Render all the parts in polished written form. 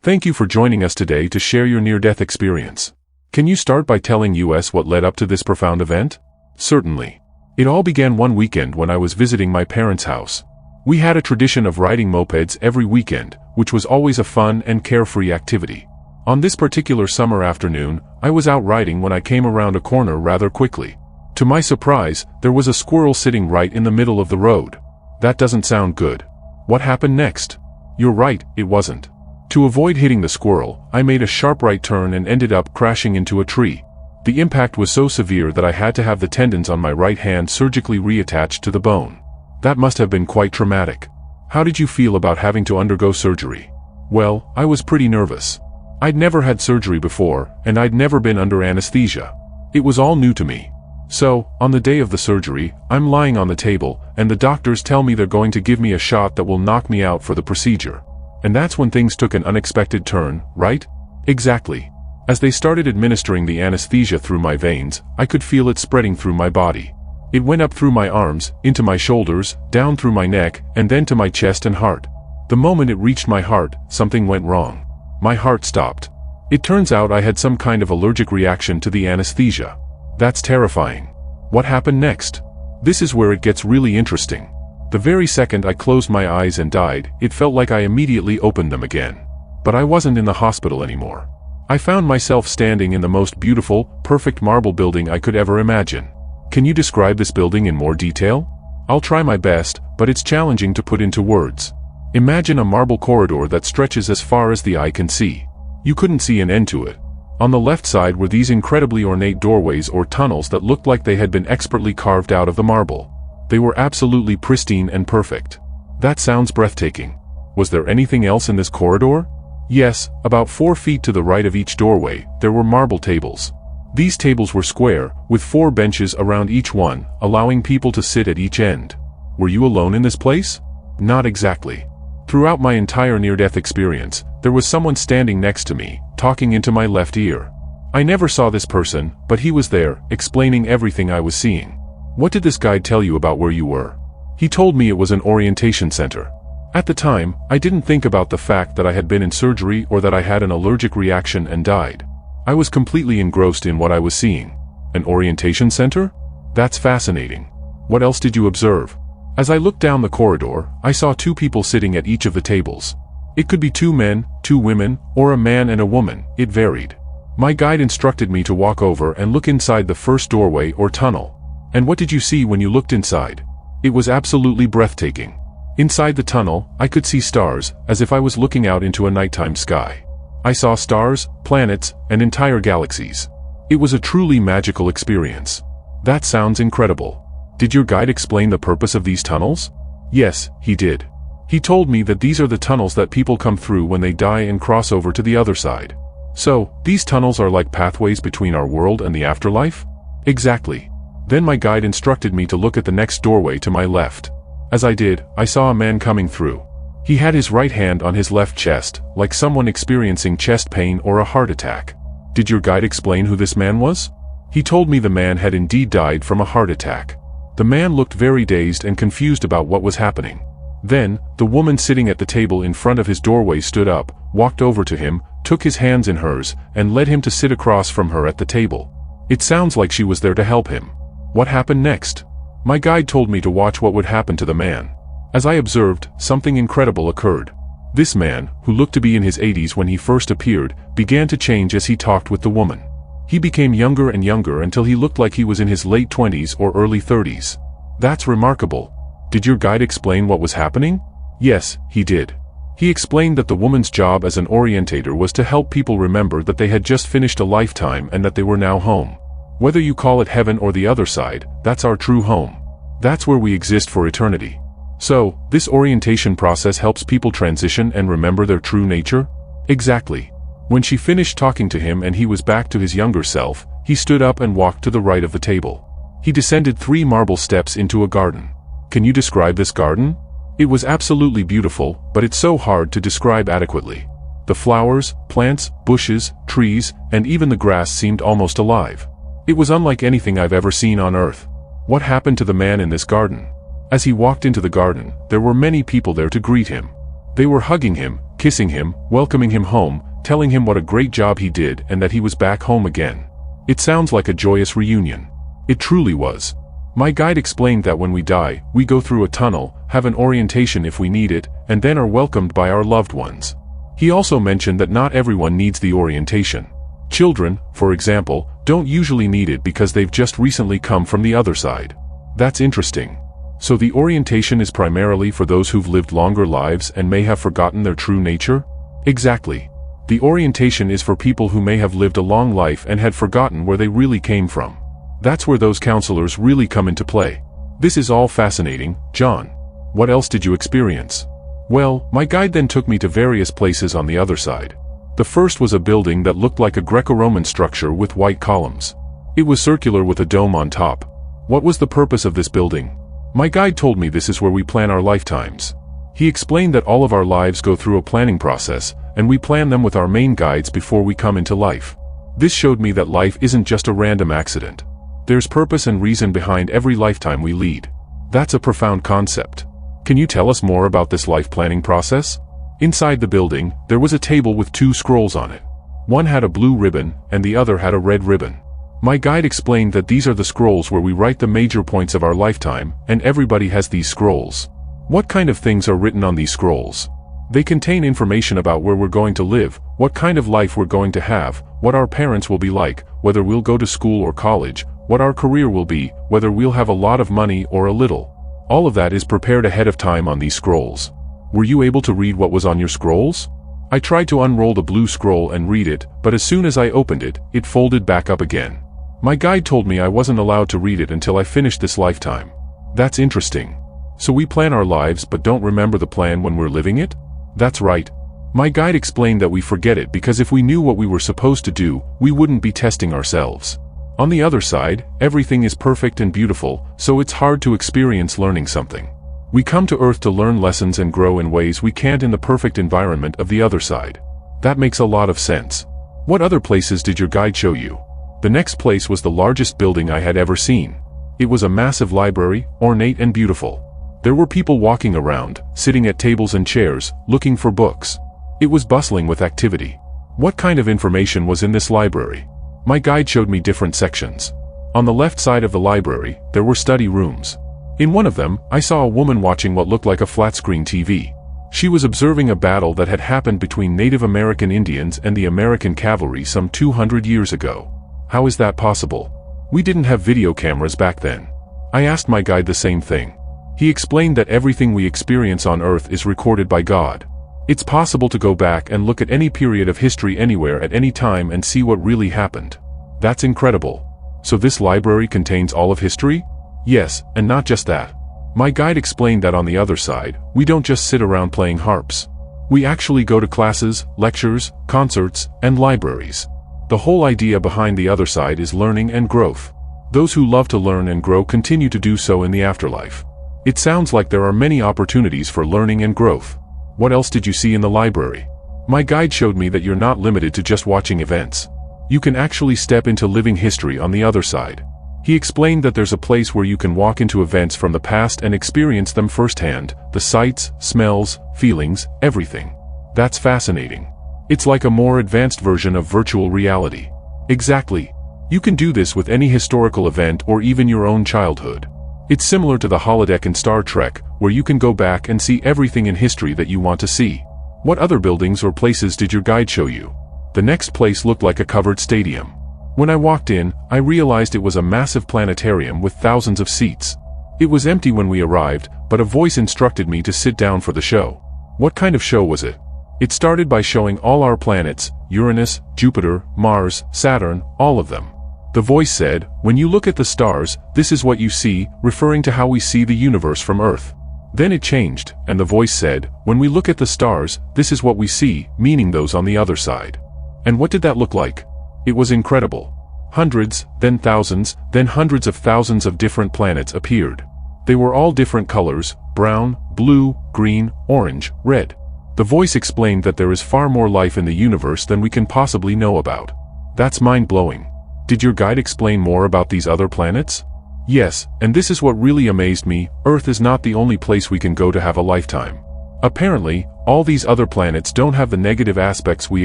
Thank you for joining us today to share your near-death experience. Can you start by telling us what led up to this profound event? Certainly. It all began one weekend when I was visiting my parents' house. We had a tradition of riding mopeds every weekend, which was always a fun and carefree activity. On this particular summer afternoon, I was out riding when I came around a corner rather quickly. To my surprise, there was a squirrel sitting right in the middle of the road. That doesn't sound good. What happened next? You're right, it wasn't. To avoid hitting the squirrel, I made a sharp right turn and ended up crashing into a tree. The impact was so severe that I had to have the tendons on my right hand surgically reattached to the bone. That must have been quite traumatic. How did you feel about having to undergo surgery? Well, I was pretty nervous. I'd never had surgery before, and I'd never been under anesthesia. It was all new to me. So, on the day of the surgery, I'm lying on the table, and the doctors tell me they're going to give me a shot that will knock me out for the procedure. And that's when things took an unexpected turn, right? Exactly. As they started administering the anesthesia through my veins, I could feel it spreading through my body. It went up through my arms, into my shoulders, down through my neck, and then to my chest and heart. The moment it reached my heart, something went wrong. My heart stopped. It turns out I had some kind of allergic reaction to the anesthesia. That's terrifying. What happened next? This is where it gets really interesting. The very second I closed my eyes and died, it felt like I immediately opened them again. But I wasn't in the hospital anymore. I found myself standing in the most beautiful, perfect marble building I could ever imagine. Can you describe this building in more detail? I'll try my best, but it's challenging to put into words. Imagine a marble corridor that stretches as far as the eye can see. You couldn't see an end to it. On the left side were these incredibly ornate doorways or tunnels that looked like they had been expertly carved out of the marble. They were absolutely pristine and perfect. That sounds breathtaking. Was there anything else in this corridor? Yes, about 4 feet to the right of each doorway, there were marble tables. These tables were square, with 4 benches around each one, allowing people to sit at each end. Were you alone in this place? Not exactly. Throughout my entire near-death experience, there was someone standing next to me, talking into my left ear. I never saw this person, but he was there, explaining everything I was seeing. What did this guide tell you about where you were? He told me it was an orientation center. At the time, I didn't think about the fact that I had been in surgery or that I had an allergic reaction and died. I was completely engrossed in what I was seeing. An orientation center? That's fascinating. What else did you observe? As I looked down the corridor, I saw 2 people sitting at each of the tables. It could be 2 men, 2 women, or a man and a woman, it varied. My guide instructed me to walk over and look inside the first doorway or tunnel. And what did you see when you looked inside? It was absolutely breathtaking. Inside the tunnel, I could see stars, as if I was looking out into a nighttime sky. I saw stars, planets, and entire galaxies. It was a truly magical experience. That sounds incredible. Did your guide explain the purpose of these tunnels? Yes, he did. He told me that these are the tunnels that people come through when they die and cross over to the other side. So, these tunnels are like pathways between our world and the afterlife? Exactly. Then my guide instructed me to look at the next doorway to my left. As I did, I saw a man coming through. He had his right hand on his left chest, like someone experiencing chest pain or a heart attack. Did your guide explain who this man was? He told me the man had indeed died from a heart attack. The man looked very dazed and confused about what was happening. Then, the woman sitting at the table in front of his doorway stood up, walked over to him, took his hands in hers, and led him to sit across from her at the table. It sounds like she was there to help him. What happened next? My guide told me to watch what would happen to the man. As I observed, something incredible occurred. This man, who looked to be in his 80s when he first appeared, began to change as he talked with the woman. He became younger and younger until he looked like he was in his late 20s or early 30s. That's remarkable. Did your guide explain what was happening? Yes, he did. He explained that the woman's job as an orientator was to help people remember that they had just finished a lifetime and that they were now home. Whether you call it heaven or the other side, that's our true home. That's where we exist for eternity. So, this orientation process helps people transition and remember their true nature? Exactly. When she finished talking to him and he was back to his younger self, he stood up and walked to the right of the table. He descended 3 marble steps into a garden. Can you describe this garden? It was absolutely beautiful, but it's so hard to describe adequately. The flowers, plants, bushes, trees, and even the grass seemed almost alive. It was unlike anything I've ever seen on Earth. What happened to the man in this garden? As he walked into the garden, there were many people there to greet him. They were hugging him, kissing him, welcoming him home, telling him what a great job he did and that he was back home again. It sounds like a joyous reunion. It truly was. My guide explained that when we die, we go through a tunnel, have an orientation if we need it, and then are welcomed by our loved ones. He also mentioned that not everyone needs the orientation. Children, for example, don't usually need it because they've just recently come from the other side. That's interesting. So the orientation is primarily for those who've lived longer lives and may have forgotten their true nature? Exactly. The orientation is for people who may have lived a long life and had forgotten where they really came from. That's where those counselors really come into play. This is all fascinating, John. What else did you experience? Well, my guide then took me to various places on the other side. The first was a building that looked like a Greco-Roman structure with white columns. It was circular with a dome on top. What was the purpose of this building? My guide told me this is where we plan our lifetimes. He explained that all of our lives go through a planning process, and we plan them with our main guides before we come into life. This showed me that life isn't just a random accident. There's purpose and reason behind every lifetime we lead. That's a profound concept. Can you tell us more about this life planning process? Inside the building, there was a table with two scrolls on it. One had a blue ribbon, and the other had a red ribbon. My guide explained that these are the scrolls where we write the major points of our lifetime, and everybody has these scrolls. What kind of things are written on these scrolls? They contain information about where we're going to live, what kind of life we're going to have, what our parents will be like, whether we'll go to school or college, what our career will be, whether we'll have a lot of money or a little. All of that is prepared ahead of time on these scrolls. Were you able to read what was on your scrolls? I tried to unroll the blue scroll and read it, but as soon as I opened it, it folded back up again. My guide told me I wasn't allowed to read it until I finished this lifetime. That's interesting. So we plan our lives but don't remember the plan when we're living it? That's right. My guide explained that we forget it because if we knew what we were supposed to do, we wouldn't be testing ourselves. On the other side, everything is perfect and beautiful, so it's hard to experience learning something. We come to Earth to learn lessons and grow in ways we can't in the perfect environment of the other side. That makes a lot of sense. What other places did your guide show you? The next place was the largest building I had ever seen. It was a massive library, ornate and beautiful. There were people walking around, sitting at tables and chairs, looking for books. It was bustling with activity. What kind of information was in this library? My guide showed me different sections. On the left side of the library, there were study rooms. In one of them, I saw a woman watching what looked like a flat-screen TV. She was observing a battle that had happened between Native American Indians and the American cavalry some 200 years ago. How is that possible? We didn't have video cameras back then. I asked my guide the same thing. He explained that everything we experience on Earth is recorded by God. It's possible to go back and look at any period of history anywhere at any time and see what really happened. That's incredible. So this library contains all of history? Yes, and not just that. My guide explained that on the other side, we don't just sit around playing harps. We actually go to classes, lectures, concerts, and libraries. The whole idea behind the other side is learning and growth. Those who love to learn and grow continue to do so in the afterlife. It sounds like there are many opportunities for learning and growth. What else did you see in the library? My guide showed me that you're not limited to just watching events. You can actually step into living history on the other side. He explained that there's a place where you can walk into events from the past and experience them firsthand, the sights, smells, feelings, everything. That's fascinating. It's like a more advanced version of virtual reality. Exactly. You can do this with any historical event or even your own childhood. It's similar to the holodeck in Star Trek, where you can go back and see everything in history that you want to see. What other buildings or places did your guide show you? The next place looked like a covered stadium. When I walked in, I realized it was a massive planetarium with thousands of seats. It was empty when we arrived, but a voice instructed me to sit down for the show. What kind of show was it? It started by showing all our planets, Uranus, Jupiter, Mars, Saturn, all of them. The voice said, "When you look at the stars, this is what you see," referring to how we see the universe from Earth. Then it changed, and the voice said, "When we look at the stars, this is what we see," meaning those on the other side. And what did that look like? It was incredible. Hundreds, then thousands, then hundreds of thousands of different planets appeared. They were all different colors: brown, blue, green, orange, red. The voice explained that there is far more life in the universe than we can possibly know about. That's mind-blowing. Did your guide explain more about these other planets? Yes, and this is what really amazed me: Earth is not the only place we can go to have a lifetime. Apparently, All these other planets don't have the negative aspects we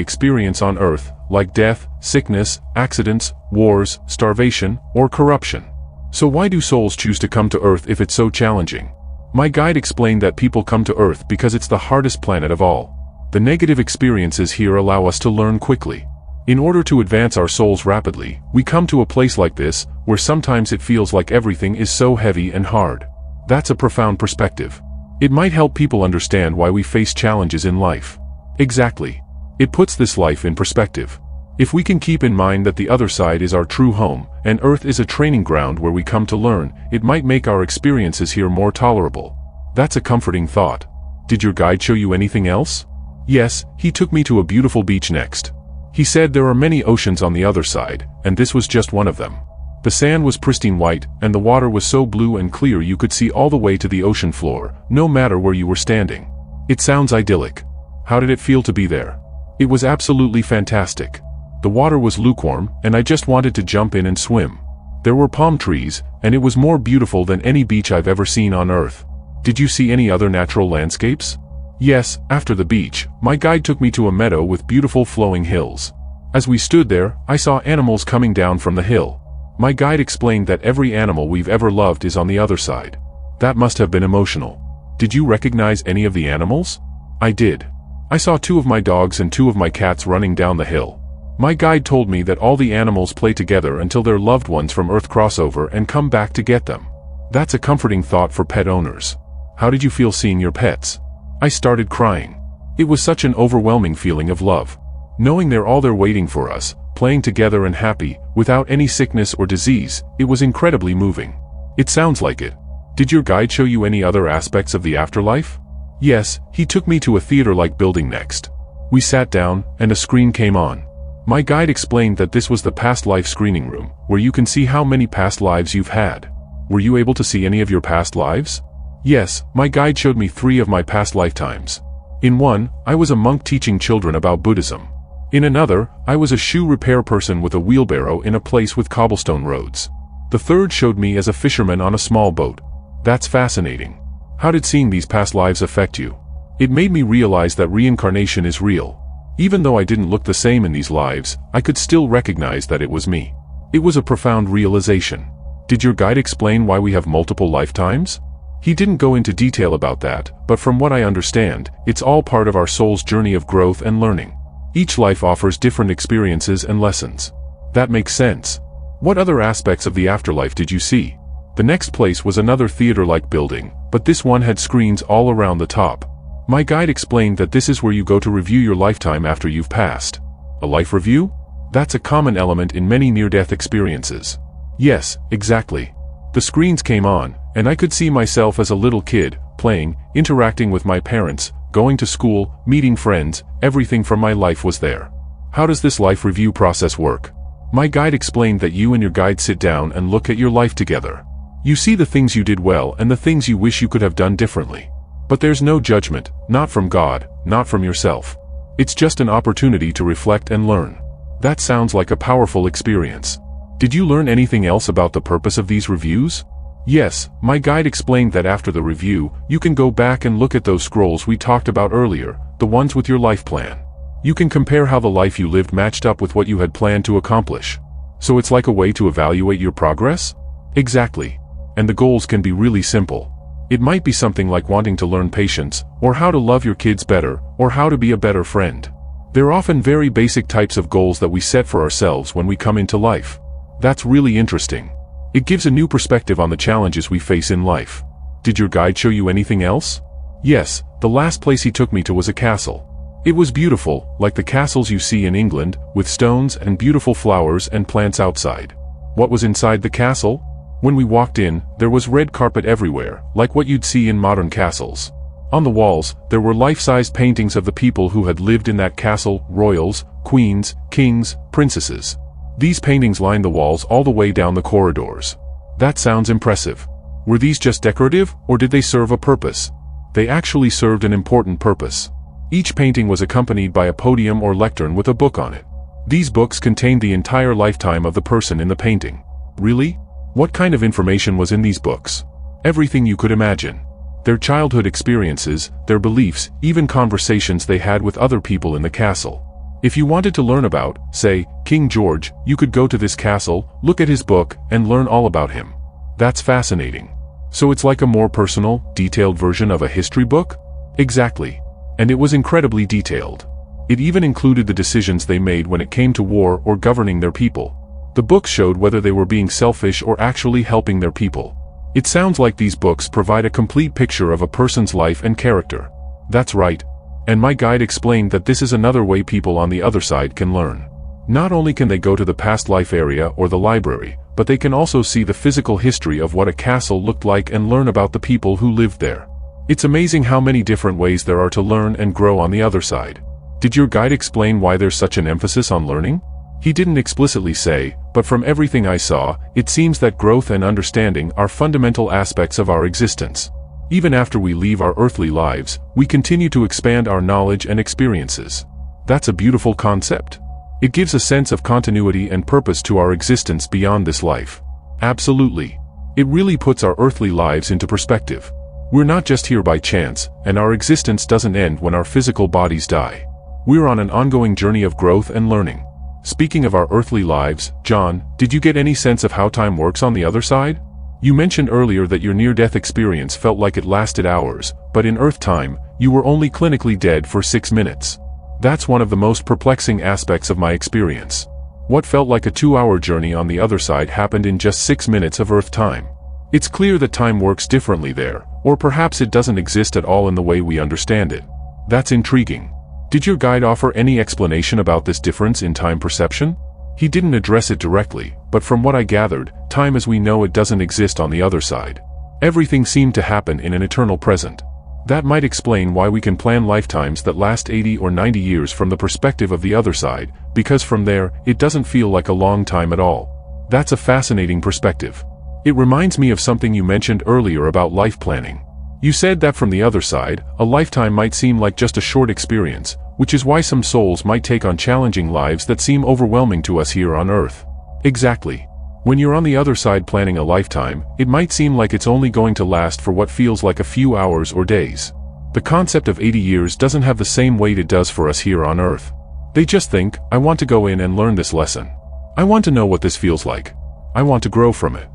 experience on Earth, like death, sickness, accidents, wars, starvation, or corruption. So why do souls choose to come to Earth if it's so challenging? My guide explained that people come to Earth because it's the hardest planet of all. The negative experiences here allow us to learn quickly. In order to advance our souls rapidly, we come to a place like this, where sometimes it feels like everything is so heavy and hard. That's a profound perspective. It might help people understand why we face challenges in life. Exactly. It puts this life in perspective. If we can keep in mind that the other side is our true home, and Earth is a training ground where we come to learn, it might make our experiences here more tolerable. That's a comforting thought. Did your guide show you anything else? Yes, he took me to a beautiful beach next. He said there are many oceans on the other side, and this was just one of them. The sand was pristine white, and the water was so blue and clear you could see all the way to the ocean floor, no matter where you were standing. It sounds idyllic. How did it feel to be there? It was absolutely fantastic. The water was lukewarm, and I just wanted to jump in and swim. There were palm trees, and it was more beautiful than any beach I've ever seen on Earth. Did you see any other natural landscapes? Yes, after the beach, my guide took me to a meadow with beautiful flowing hills. As we stood there, I saw animals coming down from the hill. My guide explained that every animal we've ever loved is on the other side. That must have been emotional. Did you recognize any of the animals? I did. I saw 2 of my dogs and 2 of my cats running down the hill. My guide told me that all the animals play together until their loved ones from Earth cross over and come back to get them. That's a comforting thought for pet owners. How did you feel seeing your pets? I started crying. It was such an overwhelming feeling of love. Knowing they're all there waiting for us, playing together and happy, without any sickness or disease, it was incredibly moving. It sounds like it. Did your guide show you any other aspects of the afterlife? Yes, he took me to a theater-like building next. We sat down, and a screen came on. My guide explained that this was the past life screening room, where you can see how many past lives you've had. Were you able to see any of your past lives? Yes, my guide showed me 3 of my past lifetimes. In one, I was a monk teaching children about Buddhism. In another, I was a shoe repair person with a wheelbarrow in a place with cobblestone roads. The third showed me as a fisherman on a small boat. That's fascinating. How did seeing these past lives affect you? It made me realize that reincarnation is real. Even though I didn't look the same in these lives, I could still recognize that it was me. It was a profound realization. Did your guide explain why we have multiple lifetimes? He didn't go into detail about that, but from what I understand, it's all part of our soul's journey of growth and learning. Each life offers different experiences and lessons. That makes sense. What other aspects of the afterlife did you see? The next place was another theater-like building, but this one had screens all around the top. My guide explained that this is where you go to review your lifetime after you've passed. A life review? That's a common element in many near-death experiences. Yes, exactly. The screens came on, and I could see myself as a little kid, playing, interacting with my parents, going to school, meeting friends, everything from my life was there. How does this life review process work? My guide explained that you and your guide sit down and look at your life together. You see the things you did well and the things you wish you could have done differently. But there's no judgment, not from God, not from yourself. It's just an opportunity to reflect and learn. That sounds like a powerful experience. Did you learn anything else about the purpose of these reviews? Yes, my guide explained that after the review, you can go back and look at those scrolls we talked about earlier, the ones with your life plan. You can compare how the life you lived matched up with what you had planned to accomplish. So it's like a way to evaluate your progress? Exactly. And the goals can be really simple. It might be something like wanting to learn patience, or how to love your kids better, or how to be a better friend. They're often very basic types of goals that we set for ourselves when we come into life. That's really interesting. It gives a new perspective on the challenges we face in life. Did your guide show you anything else? Yes, the last place he took me to was a castle. It was beautiful, like the castles you see in England, with stones and beautiful flowers and plants outside. What was inside the castle? When we walked in, there was red carpet everywhere, like what you'd see in modern castles. On the walls, there were life-sized paintings of the people who had lived in that castle, royals, queens, kings, princesses. These paintings lined the walls all the way down the corridors. That sounds impressive. Were these just decorative, or did they serve a purpose? They actually served an important purpose. Each painting was accompanied by a podium or lectern with a book on it. These books contained the entire lifetime of the person in the painting. Really? What kind of information was in these books? Everything you could imagine. Their childhood experiences, their beliefs, even conversations they had with other people in the castle. If you wanted to learn about, say, King George, you could go to this castle, look at his book, and learn all about him. That's fascinating. So it's like a more personal, detailed version of a history book? Exactly. And it was incredibly detailed. It even included the decisions they made when it came to war or governing their people. The books showed whether they were being selfish or actually helping their people. It sounds like these books provide a complete picture of a person's life and character. That's right. And my guide explained that this is another way people on the other side can learn. Not only can they go to the past life area or the library, but they can also see the physical history of what a castle looked like and learn about the people who lived there. It's amazing how many different ways there are to learn and grow on the other side. Did your guide explain why there's such an emphasis on learning? He didn't explicitly say, but from everything I saw, it seems that growth and understanding are fundamental aspects of our existence. Even after we leave our earthly lives, we continue to expand our knowledge and experiences. That's a beautiful concept. It gives a sense of continuity and purpose to our existence beyond this life. Absolutely. It really puts our earthly lives into perspective. We're not just here by chance, and our existence doesn't end when our physical bodies die. We're on an ongoing journey of growth and learning. Speaking of our earthly lives, John, did you get any sense of how time works on the other side? You mentioned earlier that your near-death experience felt like it lasted hours, but in Earth time, you were only clinically dead for 6 minutes. That's one of the most perplexing aspects of my experience. What felt like a 2-hour journey on the other side happened in just 6 minutes of Earth time. It's clear that time works differently there, or perhaps it doesn't exist at all in the way we understand it. That's intriguing. Did your guide offer any explanation about this difference in time perception? He didn't address it directly, but from what I gathered, time as we know it doesn't exist on the other side. Everything seemed to happen in an eternal present. That might explain why we can plan lifetimes that last 80 or 90 years from the perspective of the other side, because from there, it doesn't feel like a long time at all. That's a fascinating perspective. It reminds me of something you mentioned earlier about life planning. You said that from the other side, a lifetime might seem like just a short experience, which is why some souls might take on challenging lives that seem overwhelming to us here on Earth. Exactly. When you're on the other side planning a lifetime, it might seem like it's only going to last for what feels like a few hours or days. The concept of 80 years doesn't have the same weight it does for us here on Earth. They just think, I want to go in and learn this lesson. I want to know what this feels like. I want to grow from it.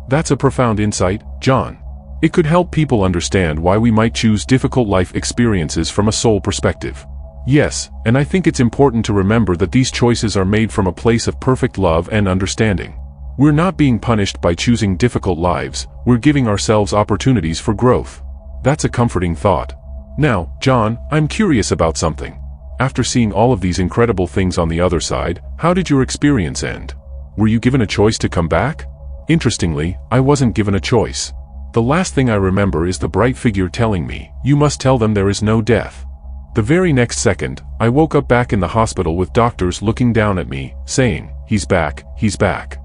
That's a profound insight, John. It could help people understand why we might choose difficult life experiences from a soul perspective. Yes, and I think it's important to remember that these choices are made from a place of perfect love and understanding. We're not being punished by choosing difficult lives, we're giving ourselves opportunities for growth. That's a comforting thought. Now, John, I'm curious about something. After seeing all of these incredible things on the other side, how did your experience end? Were you given a choice to come back? Interestingly, I wasn't given a choice. The last thing I remember is the bright figure telling me, you must tell them there is no death. The very next second, I woke up back in the hospital with doctors looking down at me, saying, he's back, he's back.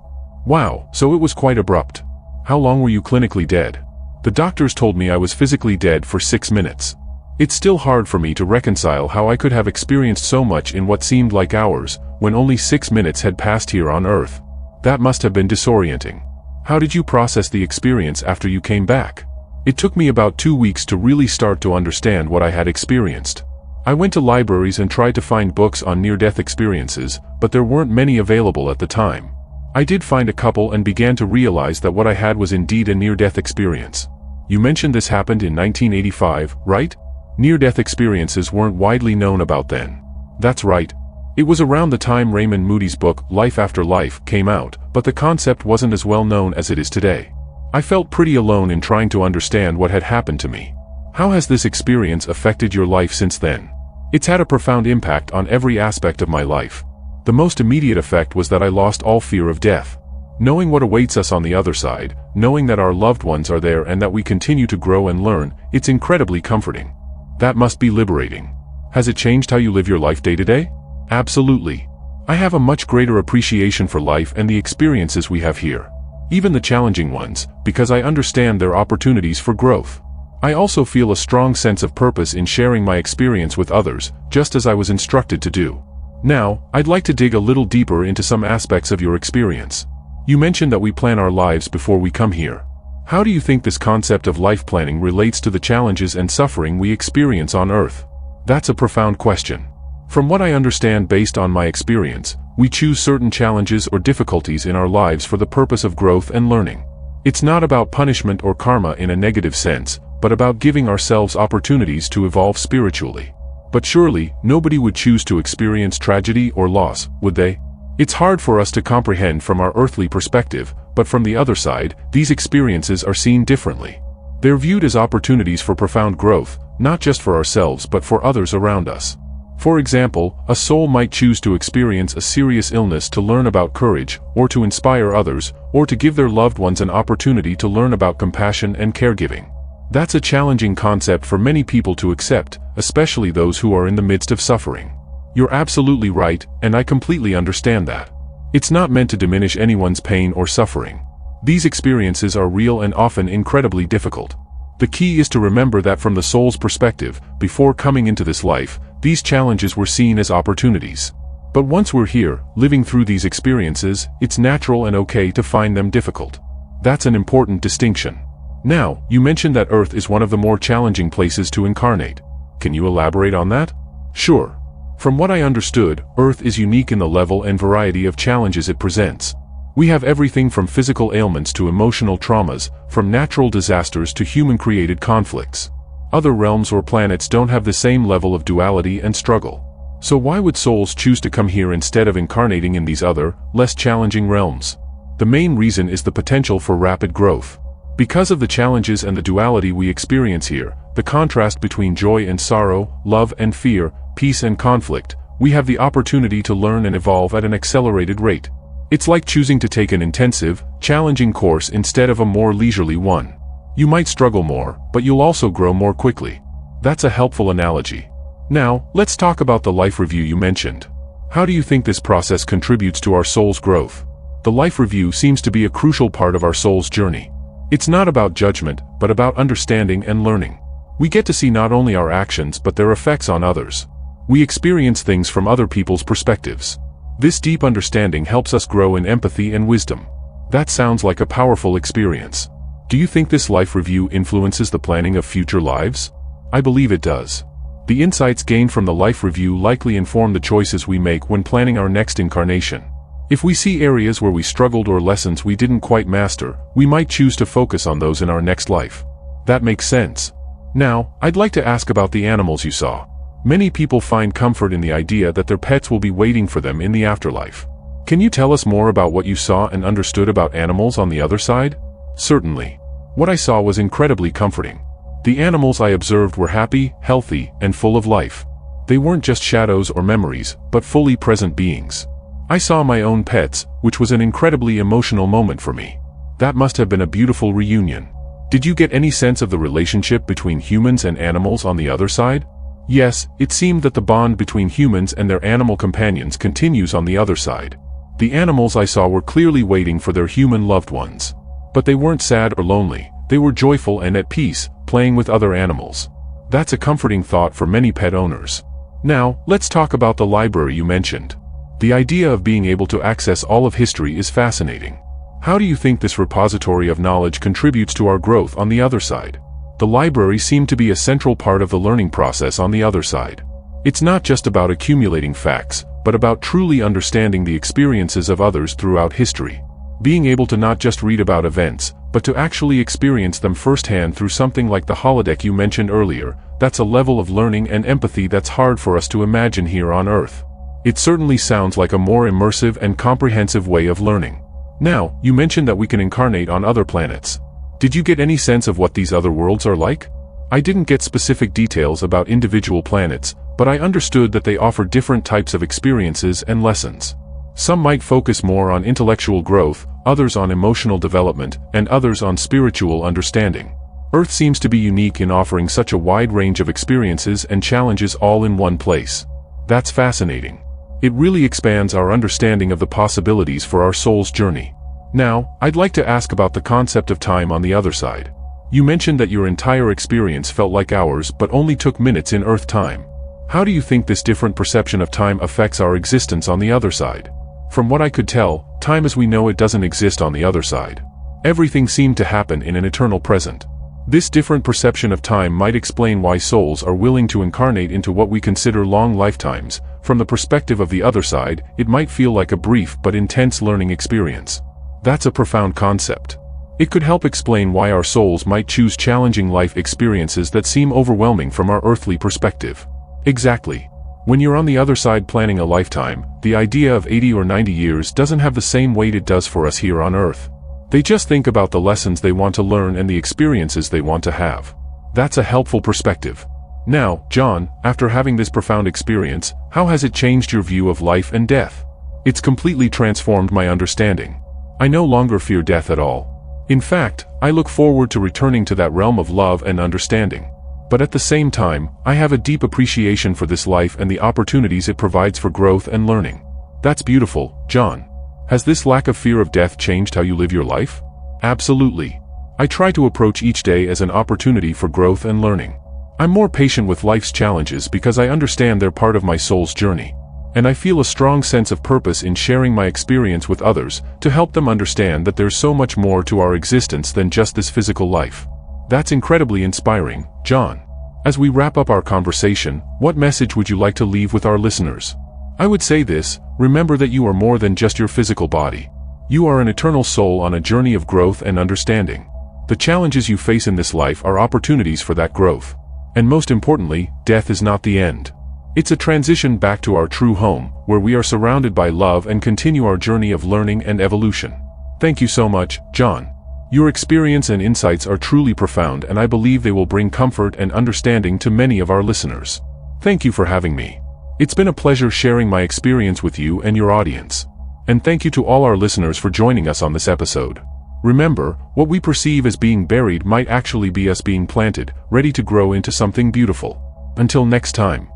Wow, so it was quite abrupt. How long were you clinically dead? The doctors told me I was physically dead for 6 minutes. It's still hard for me to reconcile how I could have experienced so much in what seemed like hours, when only 6 minutes had passed here on Earth. That must have been disorienting. How did you process the experience after you came back? It took me about 2 weeks to really start to understand what I had experienced. I went to libraries and tried to find books on near-death experiences, but there weren't many available at the time. I did find a couple and began to realize that what I had was indeed a near-death experience. You mentioned this happened in 1985, right? Near-death experiences weren't widely known about then. That's right. It was around the time Raymond Moody's book, Life After Life, came out, but the concept wasn't as well known as it is today. I felt pretty alone in trying to understand what had happened to me. How has this experience affected your life since then? It's had a profound impact on every aspect of my life. The most immediate effect was that I lost all fear of death. Knowing what awaits us on the other side, knowing that our loved ones are there and that we continue to grow and learn, it's incredibly comforting. That must be liberating. Has it changed how you live your life day to day? Absolutely. I have a much greater appreciation for life and the experiences we have here. Even the challenging ones, because I understand their opportunities for growth. I also feel a strong sense of purpose in sharing my experience with others, just as I was instructed to do. Now, I'd like to dig a little deeper into some aspects of your experience. You mentioned that we plan our lives before we come here. How do you think this concept of life planning relates to the challenges and suffering we experience on Earth? That's a profound question. From what I understand based on my experience, we choose certain challenges or difficulties in our lives for the purpose of growth and learning. It's not about punishment or karma in a negative sense, but about giving ourselves opportunities to evolve spiritually. But surely, nobody would choose to experience tragedy or loss, would they? It's hard for us to comprehend from our earthly perspective, but from the other side, these experiences are seen differently. They're viewed as opportunities for profound growth, not just for ourselves but for others around us. For example, a soul might choose to experience a serious illness to learn about courage, or to inspire others, or to give their loved ones an opportunity to learn about compassion and caregiving. That's a challenging concept for many people to accept, especially those who are in the midst of suffering. You're absolutely right, and I completely understand that. It's not meant to diminish anyone's pain or suffering. These experiences are real and often incredibly difficult. The key is to remember that from the soul's perspective, before coming into this life, these challenges were seen as opportunities. But once we're here, living through these experiences, it's natural and okay to find them difficult. That's an important distinction. Now, you mentioned that Earth is one of the more challenging places to incarnate. Can you elaborate on that? Sure. From what I understood, Earth is unique in the level and variety of challenges it presents. We have everything from physical ailments to emotional traumas, from natural disasters to human-created conflicts. Other realms or planets don't have the same level of duality and struggle. So why would souls choose to come here instead of incarnating in these other, less challenging realms? The main reason is the potential for rapid growth. Because of the challenges and the duality we experience here, the contrast between joy and sorrow, love and fear, peace and conflict, we have the opportunity to learn and evolve at an accelerated rate. It's like choosing to take an intensive, challenging course instead of a more leisurely one. You might struggle more, but you'll also grow more quickly. That's a helpful analogy. Now, let's talk about the life review you mentioned. How do you think this process contributes to our soul's growth? The life review seems to be a crucial part of our soul's journey. It's not about judgment, but about understanding and learning. We get to see not only our actions but their effects on others. We experience things from other people's perspectives. This deep understanding helps us grow in empathy and wisdom. That sounds like a powerful experience. Do you think this life review influences the planning of future lives? I believe it does. The insights gained from the life review likely inform the choices we make when planning our next incarnation. If we see areas where we struggled or lessons we didn't quite master, we might choose to focus on those in our next life. That makes sense. Now, I'd like to ask about the animals you saw. Many people find comfort in the idea that their pets will be waiting for them in the afterlife. Can you tell us more about what you saw and understood about animals on the other side? Certainly. What I saw was incredibly comforting. The animals I observed were happy, healthy, and full of life. They weren't just shadows or memories, but fully present beings. I saw my own pets, which was an incredibly emotional moment for me. That must have been a beautiful reunion. Did you get any sense of the relationship between humans and animals on the other side? Yes, it seemed that the bond between humans and their animal companions continues on the other side. The animals I saw were clearly waiting for their human loved ones. But they weren't sad or lonely, they were joyful and at peace, playing with other animals. That's a comforting thought for many pet owners. Now, let's talk about the library you mentioned. The idea of being able to access all of history is fascinating. How do you think this repository of knowledge contributes to our growth on the other side? The library seemed to be a central part of the learning process on the other side. It's not just about accumulating facts, but about truly understanding the experiences of others throughout history. Being able to not just read about events, but to actually experience them firsthand through something like the holodeck you mentioned earlier, that's a level of learning and empathy that's hard for us to imagine here on Earth. It certainly sounds like a more immersive and comprehensive way of learning. Now, you mentioned that we can incarnate on other planets. Did you get any sense of what these other worlds are like? I didn't get specific details about individual planets, but I understood that they offer different types of experiences and lessons. Some might focus more on intellectual growth, others on emotional development, and others on spiritual understanding. Earth seems to be unique in offering such a wide range of experiences and challenges all in one place. That's fascinating. It really expands our understanding of the possibilities for our soul's journey. Now, I'd like to ask about the concept of time on the other side. You mentioned that your entire experience felt like hours but only took minutes in Earth time. How do you think this different perception of time affects our existence on the other side? From what I could tell, time as we know it doesn't exist on the other side. Everything seemed to happen in an eternal present. This different perception of time might explain why souls are willing to incarnate into what we consider long lifetimes. From the perspective of the other side, it might feel like a brief but intense learning experience. That's a profound concept. It could help explain why our souls might choose challenging life experiences that seem overwhelming from our earthly perspective. Exactly. When you're on the other side planning a lifetime, the idea of 80 or 90 years doesn't have the same weight it does for us here on Earth. They just think about the lessons they want to learn and the experiences they want to have. That's a helpful perspective. Now, John, after having this profound experience, how has it changed your view of life and death? It's completely transformed my understanding. I no longer fear death at all. In fact, I look forward to returning to that realm of love and understanding. But at the same time, I have a deep appreciation for this life and the opportunities it provides for growth and learning. That's beautiful, John. Has this lack of fear of death changed how you live your life? Absolutely. I try to approach each day as an opportunity for growth and learning. I'm more patient with life's challenges because I understand they're part of my soul's journey. And I feel a strong sense of purpose in sharing my experience with others to help them understand that there's so much more to our existence than just this physical life. That's incredibly inspiring, John. As we wrap up our conversation, what message would you like to leave with our listeners? I would say this: remember that you are more than just your physical body. You are an eternal soul on a journey of growth and understanding. The challenges you face in this life are opportunities for that growth. And most importantly, death is not the end. It's a transition back to our true home, where we are surrounded by love and continue our journey of learning and evolution. Thank you so much, John. Your experience and insights are truly profound, and I believe they will bring comfort and understanding to many of our listeners. Thank you for having me. It's been a pleasure sharing my experience with you and your audience. And thank you to all our listeners for joining us on this episode. Remember, what we perceive as being buried might actually be us being planted, ready to grow into something beautiful. Until next time.